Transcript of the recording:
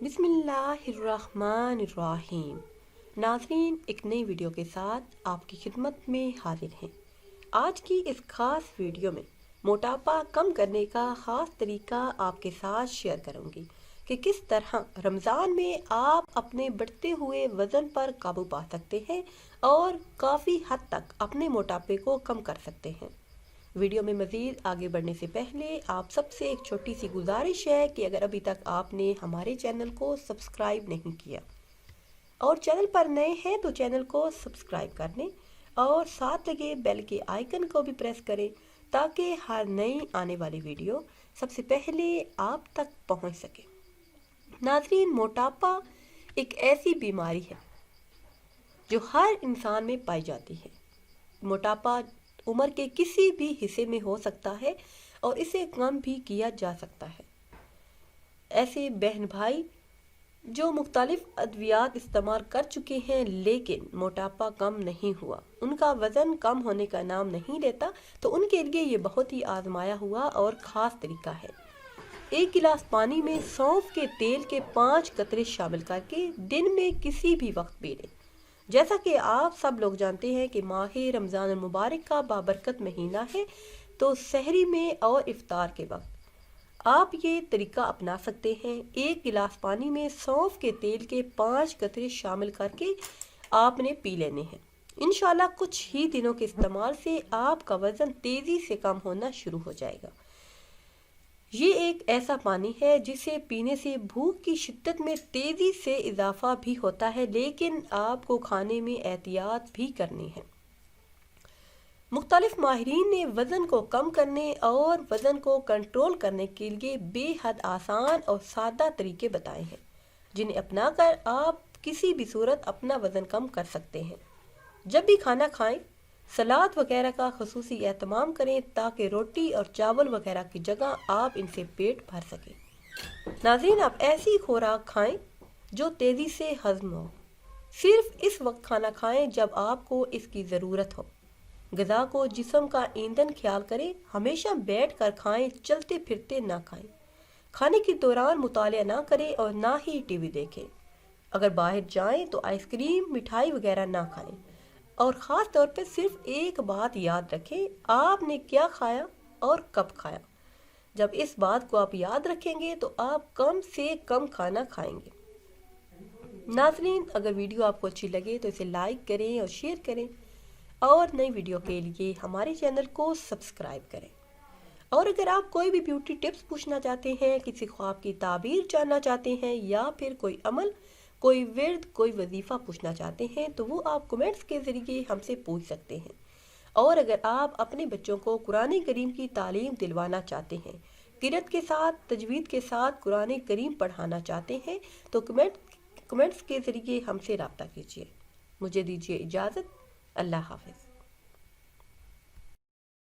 بسم اللہ الرحمن الرحیم۔ ناظرین، ایک نئی ویڈیو کے ساتھ آپ کی خدمت میں حاضر ہیں۔ آج کی اس خاص ویڈیو میں موٹاپا کم کرنے کا خاص طریقہ آپ کے ساتھ شیئر کروں گی کہ کس طرح رمضان میں آپ اپنے بڑھتے ہوئے وزن پر قابو پا سکتے ہیں اور کافی حد تک اپنے موٹاپے کو کم کر سکتے ہیں۔ ویڈیو میں مزید آگے بڑھنے سے پہلے آپ سب سے ایک چھوٹی سی گزارش ہے کہ اگر ابھی تک آپ نے ہمارے چینل کو سبسکرائب نہیں کیا اور چینل پر نئے ہیں تو چینل کو سبسکرائب کر لیں اور ساتھ لگے بیل کے آئیکن کو بھی پریس کریں تاکہ ہر نئی آنے والی ویڈیو سب سے پہلے آپ تک پہنچ سکے۔ ناظرین، موٹاپا ایک ایسی بیماری ہے جو ہر انسان میں پائی جاتی ہے۔ موٹاپا عمر کے کسی بھی حصے میں ہو سکتا ہے اور اسے کم بھی کیا جا سکتا ہے۔ ایسے بہن بھائی جو مختلف ادویات استعمال کر چکے ہیں لیکن موٹاپا کم نہیں ہوا، ان کا وزن کم ہونے کا نام نہیں لیتا، تو ان کے لیے یہ بہت ہی آزمایا ہوا اور خاص طریقہ ہے۔ ایک گلاس پانی میں سونف کے تیل کے 5 قطرے شامل کر کے دن میں کسی بھی وقت پی لیں۔ جیسا کہ آپ سب لوگ جانتے ہیں کہ ماہ رمضان المبارک کا بابرکت مہینہ ہے، تو سحری میں اور افطار کے وقت آپ یہ طریقہ اپنا سکتے ہیں۔ ایک گلاس پانی میں سونف کے تیل کے 5 قطرے شامل کر کے آپ نے پی لینے ہیں۔ انشاءاللہ کچھ ہی دنوں کے استعمال سے آپ کا وزن تیزی سے کم ہونا شروع ہو جائے گا۔ یہ ایک ایسا پانی ہے جسے پینے سے بھوک کی شدت میں تیزی سے اضافہ بھی ہوتا ہے، لیکن آپ کو کھانے میں احتیاط بھی کرنی ہے۔ مختلف ماہرین نے وزن کو کم کرنے اور وزن کو کنٹرول کرنے کے لیے بے حد آسان اور سادہ طریقے بتائے ہیں، جنہیں اپنا کر آپ کسی بھی صورت اپنا وزن کم کر سکتے ہیں۔ جب بھی کھانا کھائیں، سلاد وغیرہ کا خصوصی اہتمام کریں تاکہ روٹی اور چاول وغیرہ کی جگہ آپ ان سے پیٹ بھر سکیں۔ ناظرین، آپ ایسی خوراک کھائیں جو تیزی سے ہضم ہو۔ صرف اس وقت کھانا کھائیں جب آپ کو اس کی ضرورت ہو۔ غذا کو جسم کا ایندھن خیال کریں، ہمیشہ بیٹھ کر کھائیں، چلتے پھرتے نہ کھائیں۔ کھانے کے دوران مطالعہ نہ کریں اور نہ ہی ٹی وی دیکھیں۔ اگر باہر جائیں تو آئس کریم، مٹھائی وغیرہ نہ کھائیں۔ اور خاص طور پہ صرف ایک بات یاد رکھیں، آپ نے کیا کھایا اور کب کھایا۔ جب اس بات کو آپ یاد رکھیں گے تو آپ کم سے کم کھانا کھائیں گے۔ ناظرین، اگر ویڈیو آپ کو اچھی لگے تو اسے لائک کریں اور شیئر کریں اور نئی ویڈیو کے لیے ہمارے چینل کو سبسکرائب کریں۔ اور اگر آپ کوئی بھی بیوٹی ٹپس پوچھنا چاہتے ہیں، کسی خواب کی تعبیر جاننا چاہتے ہیں یا پھر کوئی عمل، کوئی ورد، کوئی وظیفہ پوچھنا چاہتے ہیں تو وہ آپ کمنٹس کے ذریعے ہم سے پوچھ سکتے ہیں۔ اور اگر آپ اپنے بچوں کو قرآن کریم کی تعلیم دلوانا چاہتے ہیں، قرأت کے ساتھ، تجوید کے ساتھ قرآن کریم پڑھانا چاہتے ہیں تو کمنٹس کے ذریعے ہم سے رابطہ کیجیے۔ مجھے دیجیے اجازت۔ اللہ حافظ۔